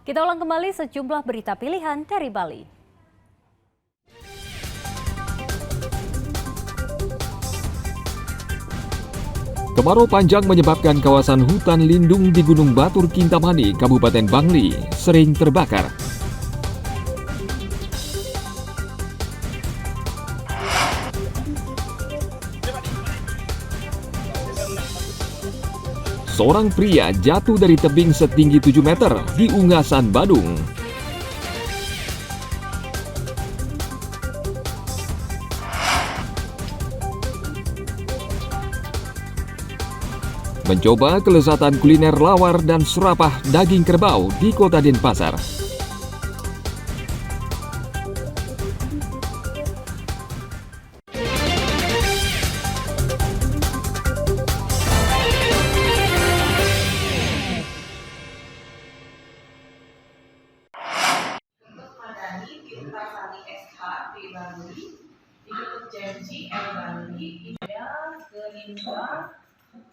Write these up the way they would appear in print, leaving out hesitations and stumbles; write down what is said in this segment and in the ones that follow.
Kita ulang kembali sejumlah berita pilihan dari Bali. Kemarau panjang menyebabkan kawasan hutan lindung di Gunung Batur Kintamani, Kabupaten Bangli, sering terbakar. Seorang pria jatuh dari tebing setinggi 7 meter di Ungasan, Badung. Mencoba kelezatan kuliner lawar dan serapah daging kerbau di Kota Denpasar.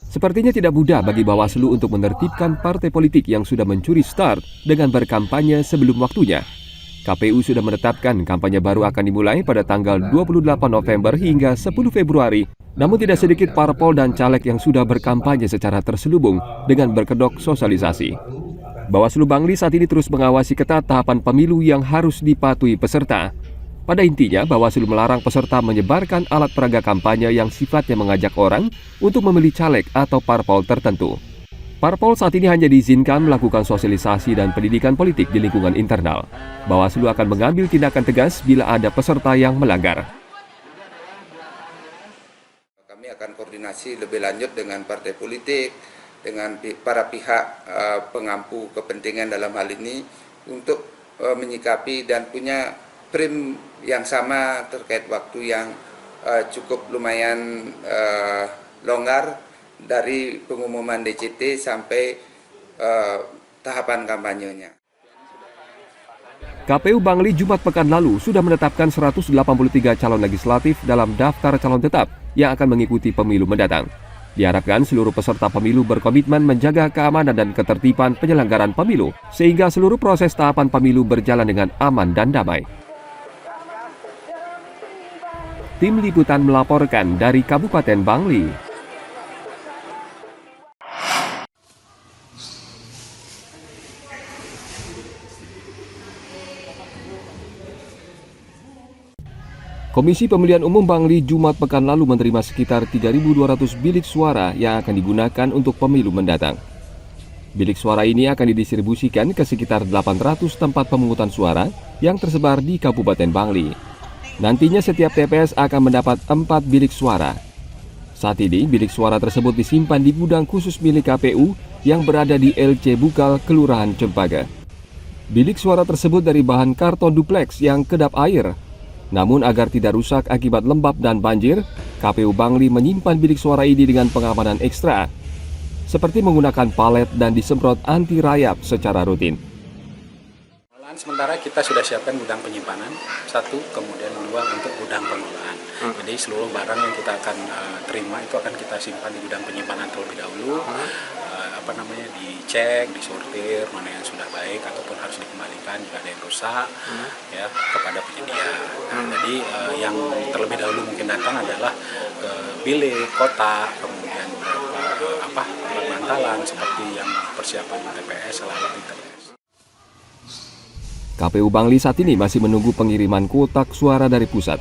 Sepertinya tidak mudah bagi Bawaslu untuk menertibkan partai politik yang sudah mencuri start dengan berkampanye sebelum waktunya. KPU sudah menetapkan kampanye baru akan dimulai pada tanggal 28 November hingga 10 Februari. Namun tidak sedikit parpol dan caleg yang sudah berkampanye secara terselubung dengan berkedok sosialisasi. Bawaslu Bangli saat ini terus mengawasi ketat tahapan pemilu yang harus dipatuhi peserta. Pada intinya, Bawaslu melarang peserta menyebarkan alat peraga kampanye yang sifatnya mengajak orang untuk memilih caleg atau parpol tertentu. Parpol saat ini hanya diizinkan melakukan sosialisasi dan pendidikan politik di lingkungan internal. Bawaslu akan mengambil tindakan tegas bila ada peserta yang melanggar. Kami akan koordinasi lebih lanjut dengan partai politik, dengan para pihak pengampu kepentingan dalam hal ini untuk menyikapi dan punya frame yang sama terkait waktu yang cukup lumayan longgar dari pengumuman DCT sampai tahapan kampanyenya. KPU Bangli Jumat pekan lalu sudah menetapkan 183 calon legislatif dalam daftar calon tetap yang akan mengikuti pemilu mendatang. Diharapkan seluruh peserta pemilu berkomitmen menjaga keamanan dan ketertiban penyelenggaraan pemilu sehingga seluruh proses tahapan pemilu berjalan dengan aman dan damai. Tim Liputan melaporkan dari Kabupaten Bangli. Komisi Pemilihan Umum Bangli Jumat pekan lalu menerima sekitar 3.200 bilik suara yang akan digunakan untuk pemilu mendatang. Bilik suara ini akan didistribusikan ke sekitar 800 tempat pemungutan suara yang tersebar di Kabupaten Bangli. Nantinya setiap TPS akan mendapat 4 bilik suara. Saat ini bilik suara tersebut disimpan di gudang khusus milik KPU yang berada di LC Bukal, Kelurahan Cempaka. Bilik suara tersebut dari bahan karton duplex yang kedap air. Namun agar tidak rusak akibat lembab dan banjir, KPU Bangli menyimpan bilik suara ini dengan pengamanan ekstra, seperti menggunakan palet dan disemprot anti rayap secara rutin. Sementara kita sudah siapkan gudang penyimpanan, 1, kemudian 2 untuk gudang pengolahan. Jadi seluruh barang yang kita akan terima itu akan kita simpan di gudang penyimpanan terlebih dahulu. Dicek, disortir mana yang sudah baik ataupun harus dikembalikan jika ada yang rusak ya kepada penyedia. Jadi yang terlebih dahulu mungkin datang adalah bilik, kotak, kemudian beberapa alat bantalan seperti yang persiapan di TPS, alat di TPS. KPU Bangli saat ini masih menunggu pengiriman kotak suara dari pusat.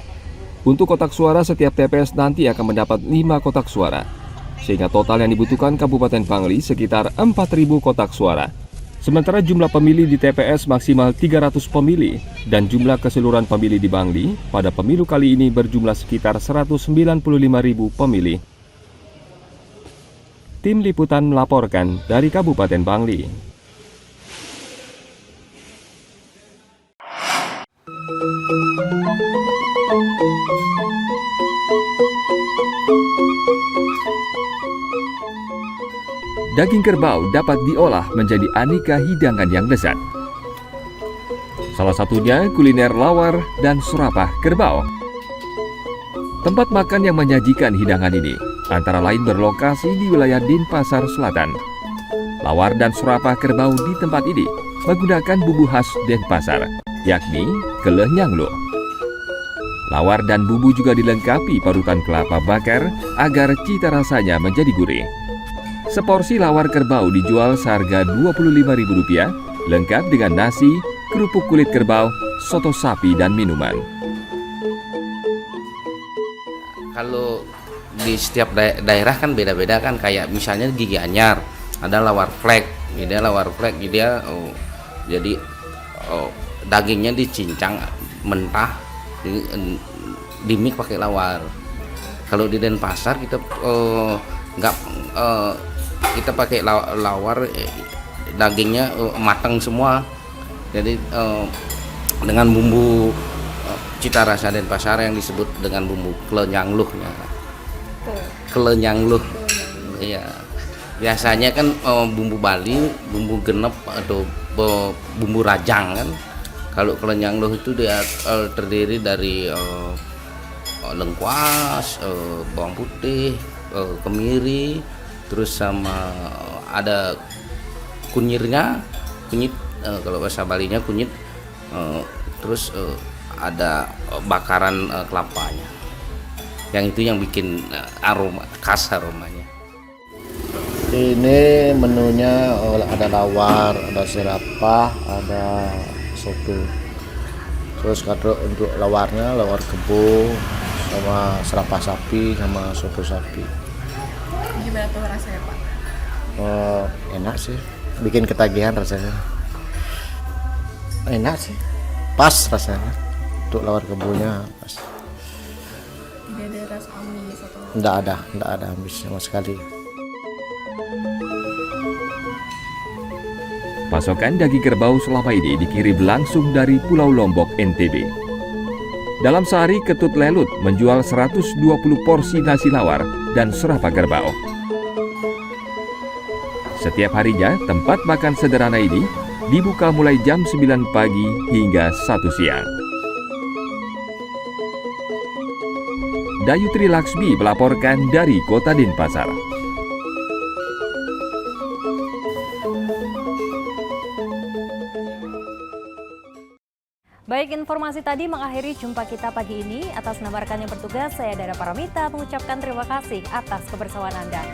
Untuk kotak suara, setiap TPS nanti akan mendapat 5 kotak suara, sehingga total yang dibutuhkan Kabupaten Bangli sekitar 4.000 kotak suara. Sementara jumlah pemilih di TPS maksimal 300 pemilih, dan jumlah keseluruhan pemilih di Bangli pada pemilu kali ini berjumlah sekitar 195.000 pemilih. Tim Liputan melaporkan dari Kabupaten Bangli. Daging kerbau dapat diolah menjadi aneka hidangan yang lezat. Salah satunya kuliner lawar dan serapah kerbau. Tempat makan yang menyajikan hidangan ini antara lain berlokasi di wilayah Denpasar Selatan. Lawar dan serapah kerbau di tempat ini menggunakan bumbu khas Denpasar, yakni keleh nyangluh. Lawar dan bumbu juga dilengkapi parutan kelapa bakar agar cita rasanya menjadi gurih. Seporsi lawar kerbau dijual seharga Rp25.000, lengkap dengan nasi, kerupuk kulit kerbau, soto sapi, dan minuman. Kalau di setiap daerah kan beda-beda kan, kayak misalnya Gigi Anyar ada lawar flek, jadi dagingnya dicincang mentah, dimik pakai lawar. Kalau di Denpasar kita kita pakai lawar, dagingnya matang semua, jadi dengan bumbu cita rasa Denpasar yang disebut dengan bumbu klenyangluhnya. Klenyangluh, iya. Biasanya kan bumbu Bali, bumbu genep atau bumbu rajang kan. Kalau klenyangluh itu dia terdiri dari lengkuas, bawang putih, kemiri, terus sama ada kunyit, kalau bahasa Balinya kunyit, terus ada bakaran kelapanya. Yang itu yang bikin aroma khas aromanya. Ini menunya ada lawar, ada serapah, ada soto. Terus kalau untuk lawarnya lawar kebo sama serapah sapi sama soto sapi. Gimana tuh rasanya, Pak? Enak sih, bikin ketagihan rasanya. Enak sih, pas rasanya. Untuk lawar kebonya pas. Tidak ada rasa amis atau? Enggak ada amis sama sekali. Pasokan daging kerbau selama ini dikirim langsung dari Pulau Lombok, NTB. Dalam sehari, Ketut Lelut menjual 120 porsi nasi lawar dan serapah kerbau. Setiap harinya, tempat makan sederhana ini dibuka mulai jam 9 pagi hingga 1 siang. Dayutri Laksmi melaporkan dari Kota Denpasar. Baik, informasi tadi mengakhiri jumpa kita pagi ini. Atas nama rekan yang bertugas, saya Dara Paramita mengucapkan terima kasih atas kebersamaan Anda.